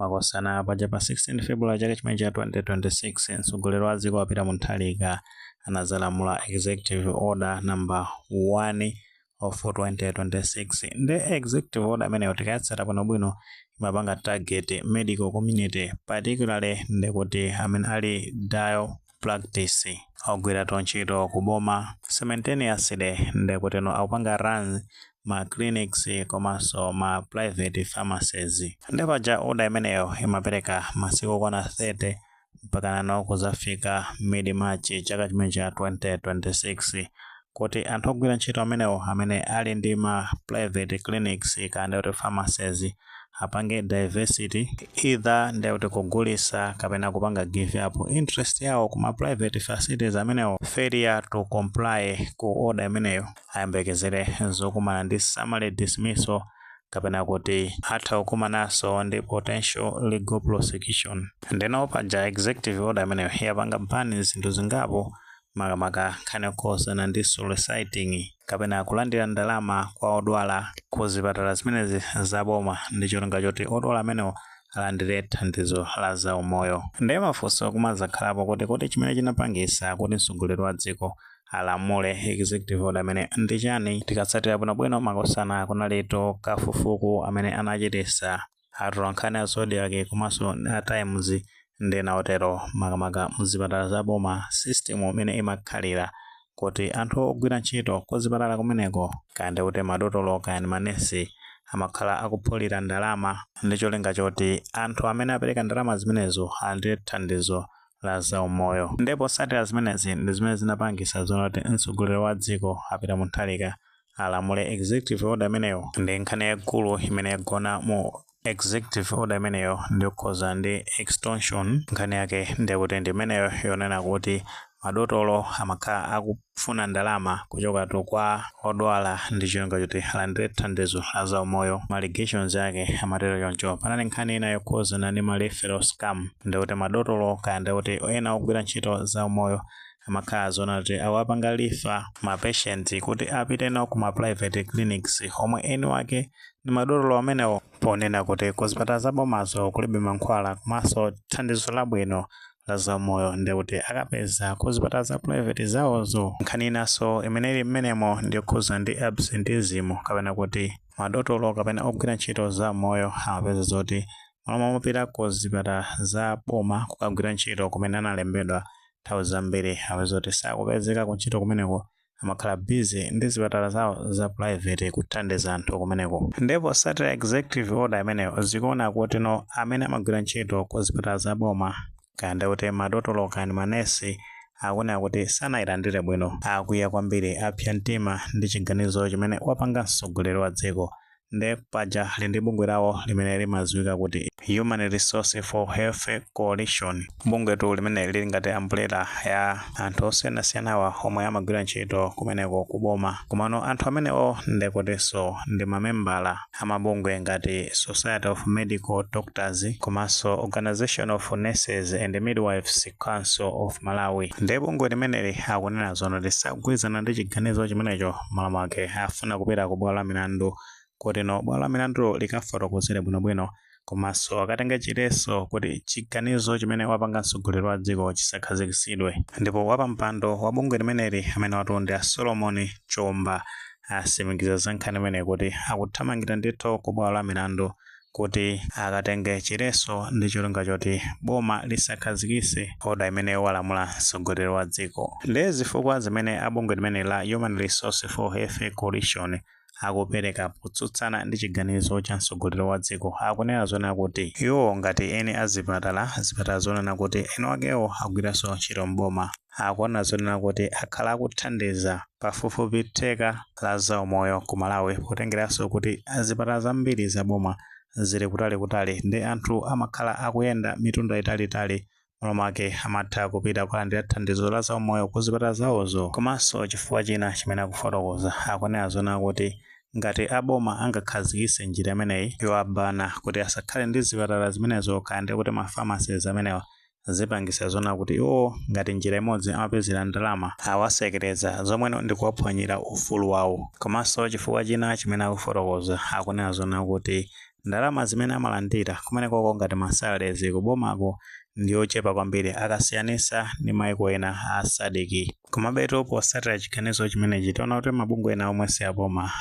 makosana paja pa 16 February chaka chimene cha 2026 mtsogoleri wa dziko apita Mutharika anazalamula executive order number 1 of 2026 ndi executive order imeneyo tikayatsata bwinobwino imapanga target medical community particularly ndikuti amene ali dial practice ogwira ntchito kuboma simultaneously ndikuteno akupanga runs ma clinics komanso ma private pharmacies ndipaja order imeneyo imapereka masiku okwana 30 mpaka nano kuzafika mid March chaka chimene cha 2026 kuti anthu ogwira ntchito amenewo amene ali ndi ma private clinics kandi pharmacies apange diversity either ndikuti kugulisa kapena kupanga give up interest yawo kuma private facilities amenewo failure to comply ku order imeneyo ayembekezere zokumana ndi summary dismissal kapena kuti atha kukumanaso ndi potential legal prosecution. Ndeno paja executive order imeneyo yapanga ban zinthu zingapo makamaka nkhani yokhuzana ndi soliciting kapena kulandira ndalama kwa odwala ku zipatala zimenezi zaboma ndi cholinga choti odwala amenewo alandire thandizo la zaumoyo. Ndiye mafunso kumazakhalapo kuti chimene chinapangisa kuti mtsogoleri wa dziko alamule executive order amene ndi chani. Tikatsatira bwinobwino makosana kunalito kafukufuku amene anachitisa atolankhani a Zodiac komanso a Times ndi naotero makamaka muzipatala zaboma system imene imakhalira kuti anthu ogwira ntchito kuzipatala kumeneko kandi kuti madotolo kandi manesi amakhala akuphulira ndalama ndi cholinga choti anthu amene apereka ndalama zimenezo alandire thandizo la zaumoyo. Ndipo satira zimenezi ndi zimene zinapangisa zonoti mtsogoleri wa dziko apita Mutharika alamule executive order imeneyo ndi nkhani yaikulu imene yagona mu executive order imeneyo ndi kukhoza ndi extortion. Nkhani yake ndikuti ndi imeneyo yonena kuti madotolo amakhala akufuna ndalama kuchoka kwa odwala ndi cholinga choti alandire thandizo la zaumoyo. Allegations yake amatero choncho. Panali nkhani ina yokhuzana ndi ma referral scam ndikuti madotolo kandi kuti ena ogwira ntchito zaumoyo amakhala zonati awapanga lifa ma patient kuti apite nawo kuma private clinics omwe eni wake ndi madotolo amenewo ponena kuti kuzipatala zabomazo kulibe mankhwala komanso thandizo labwino la zaumoyo ndikuti akapeza kuzipatala za private zawozo. Nkhani inaso imene ili mmenemo ndi yokhuza ndi absenteeism kapena kuti madotolo kapena ogwira ntchito zaumoyo amapeza zoti maloma amapita kuzipatala za boma kukagwira ntchito kumene analembedwa nthawi zambiri amapeza kuti sakupezeka kuntchito kumeneko amakhala busy ndi zipatala zawo za private kuthandiza anthu kumeneko. Ndipo satira executive order imeneyo zikuona kuti no amene amagwira ntchito kuzipatala za boma kandi kuti madotolo kandi manesi akuona kuti sanayilandire bwino akwiya kwambiri apya mtima ndi chiganizo chimene wapanga mtsogoleri wa dziko. Ndi paja ali ndi bungwe lawo limene limadziwika kuti Human Resource for Health Coalition. Bungwetu limene lili ngati umbrella ya anthu osiyanasiyanawa omwe amagwira ntchito kumeneko kuboma. Komano anthu amenewo ndikutinso ndi mamembala amabungwe ngati Society of Medical Doctors komanso Organization of Nurses and Midwives Council of Malawi. Ndi bungwe limeneli akunena zonoti sagwirizana ndi chiganizo chimenecho malama ake afuna kupita ku bwalo la milandu kuti no bwalo la milandu likafotokozere bwinobwino komanso akatenga chileso kuti chiganizo chimene wapanga mtsogoleri wa dziko chisakhazikisidwe. Ndipo wapampando wa bungwe limeneli amene wati a Solomon Chomba asimikiza za nkhani imene kuti akuthamangira ndithu ku bwalo la milandu kuti akatenge chileso ndi cholinga choti boma lisakhazikise order imene walamula mtsogoleri wa dziko. Ndi zifukwa zimene abungwe limene la Human Resource for Health Coalition akupereka kutsutsana ndi chiganizo cha mtsogoleri wa dziko. Akunena zonena kuti iwo ngati eni azipatala zonena kuti eni wakewo agwiranso ntchito mboma akuona zonena kuti akhala akuthandiza pafupifupi theka la zaumoyo ku Malawi potengeranso kuti azipatala zambiri zaboma zili kutali ndi anthu amakhala akuyenda mitunda italitali maloma ake amatha kupita kulandira thandizo la zaumoyo kuzipatala zawozo. Komanso chifukwa china chimene akufotokoza akunena zonena kuti ngati aboma angakhazikise njira imeneyi yoabana kuti asakhale ndi zipatala zimenezo kandi kuti ma pharmacies amenewa zipangisa zona kuti iwo ngati njira imodzi amapezera ndalama awasekereza zomwe ndi kuwaphwanyira ufulu wawo. Komanso chifukwa china chimene akufotokoza akunena zona kuti ndalama zimene amalandira kumeneko ngati masalary kubomako ndi ochepa kwambiri akasiyanisa ndi maiko ena a SADC. Komabeto potsatira chiganizo chimenechi tiona kuti mabungwe ena omwe si aboma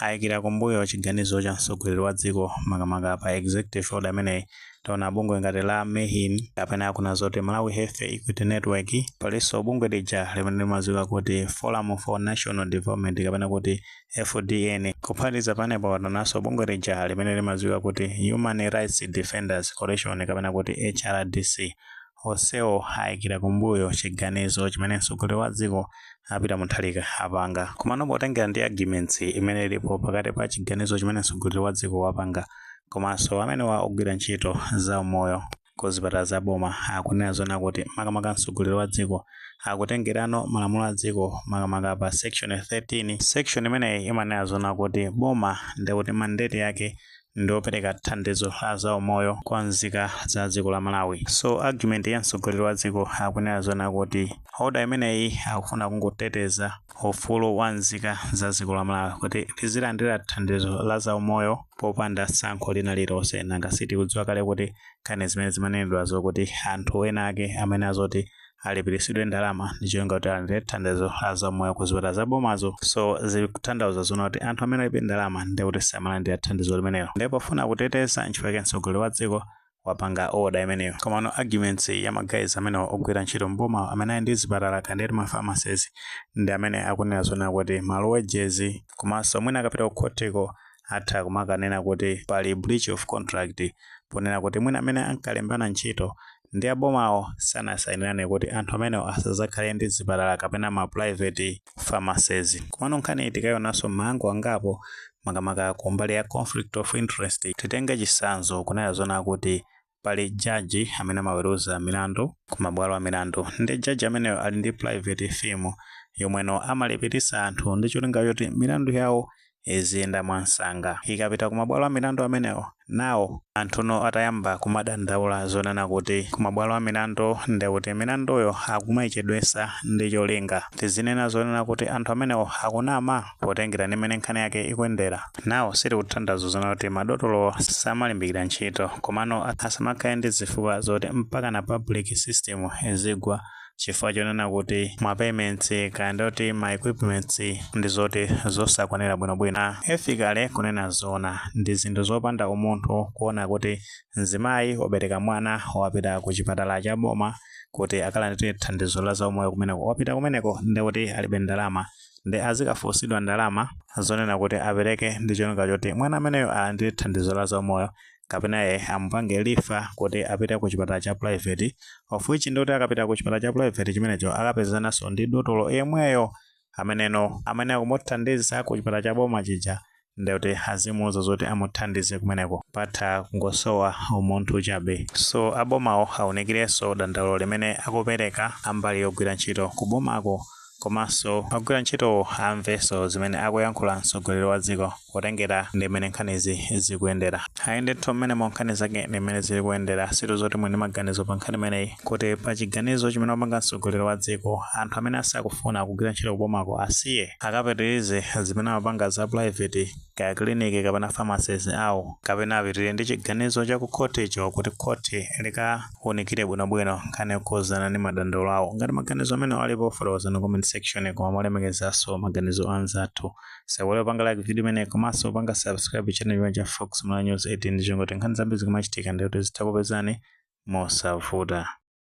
ayikira kumbuyo chiganizo cha mtsogoleri wa dziko makamaka pa executive order imeneyi. Tiona bungwe ngati la MEHIN kapena akuna zoti Malawi Health Equity Network, palinso bungwe lija limene limadziwika kuti Forum for National Development kapena kuti FDN. Kuphatikiza panepo patonanso bungwe lija limene limadziwika kuti Human Rights Defenders Coalition kapena kuti HRDC. Onsewo ayikira kumbuyo chiganizo chimene mtsogoleri wa dziko apita Mutharika apanga. Komano potengera ndi arguments imene ilipo pakati pa chiganizo chimene mtsogoleri wa dziko wapanga komanso amene ogwira ntchito za umoyo ku zipatala za boma akunena zona kuti makamaka mtsogoleri wa dziko akutengerano malamulo a dziko makamaka pa section 13. Section imeneyi imanena zona kuti boma ndi kuti mandate yake ndopereka thandizo la za umoyo kwa nzika za dziko la Malawi. So argument ya mtsogoleri wa dziko akunena zona kuti order imeneyi akufuna kungoteteza ufulu wa nzika za dziko la Malawi kuti lizilandira thandizo la za umoyo popanda sankho lina lilonse. Nanga sitikudziwa kale kuti kane zimene zimanenedwa zokuti anthu ena ake amene azoti alipiritsidwe ndalama ndi cholinga kuti alandire thandizo la za umoyo ku zipatala za bomazo. So zikutanthauza zona kuti anthu amene alibe ndalama ndi kuti samalandira thandizo limenelo. Ndipo pofuna kuteteza nchifukwa mtsogoleri wa dziko wapanga order imeneyo. Komano arguments ya magayizi amene ogwira ntchito mboma amene ali ndi zipatala kandi ma pharmacies ndi amene akunena zona kuti malo wejezi komanso mwina akapita ku khotiko atha kumakanena kuti pali breach of contract ponena kuti mwina amene ankalembana ntchito ndi abomawo sanasayinirane kuti anthu amenewo asazakhale ndi zipatala kapena ma private pharmacies. Komano nkhani tikayonanso mango angapo makamaka kumbali ya conflict of interest. Titenge chisanzo kunena zona kuti pali jaji amene amaweruza milandu ku mabwalo a milandu ndi jaji ameneyo ali ndi private firm yomweno amalipirisa anthu ndi cholinga choti milandu yawo iziyenda mwansanga. Ikapita ku mabwalo a milandu amenewo nawo anthuno atayamba kumadandaula zonena kuti ku mabwalo a milandu ndi kuti milanduyo akumayichedwesa ndi cholinga. Tizinena zonena kuti anthu amenewo akunama potengera ndi mmene nkhani yake ikuyendera. Nawo sitikuthandiza zona kuti madotolo samalimbikira ntchito komano asamakhale ndi zifukwa zoti mpaka na public system izigwa chifukwa chonena kuti ma payments kandi kuti ma equipments ndi zoti zosakwanira bwinobwino. Ethically kunena zona ndi zinthu zopanda umunthu kuona kuti mzimayi wabereka mwana wapita ku chipatala cha boma kuti akalandire thandizo la za umoyo kumeneko. Wapita kumeneko ndi kuti alibe ndalama ndi azikafunsidwa ndalama zonena kuti apereke ndi cholinga choti mwana ameneyo alandire thandizo la za umoyo kapena ye amupange lifa kuti apite ku chipatala cha private, of which ndi kuti akapita ku chipatala cha private chimenecho akapezananso ndi dotolo yemweyo amene akumuthandiza ku chipatala cha boma chija ndi kuti azimuuza zoti amuthandize kumeneko patha kungosowa umunthu chabe. So abomawo aonekirenso dandaulo limene akupereka ambali yogwira ntchito kubomako komanso ogwira ntchito amveso zimene akuyankhula mtsogoleri wa dziko potengera ndi mmene nkhanizi zikuyendera. Ayendetho mmene nkhani zake ndi mmene zili kuyendera. Situ zoti mwini maganizo pa nkhani imeneyi kuti pa chiganizo chimene wapanga mtsogoleri wa dziko anthu amene asakufuna kugwira ntchito kubomako asiye akapitirize zimene amapanga za private kaya kliniki kapena pharmacies awo kapena apitirire ndi chiganizo cha ku khoticho kuti khoti likaonekire bwinobwino nkhani yokhuzana ndi madandaulo awo. Ngati maganizo amene alipo followers no comment section koma molemekezanso maganizo anzathu. Sewole panga like video imene komanso panga subscribe channel ya Fox Malawi News 18 ndi chingoti nkhani zambiri zikumachitika ndi kuti zitakupezani mosavuta.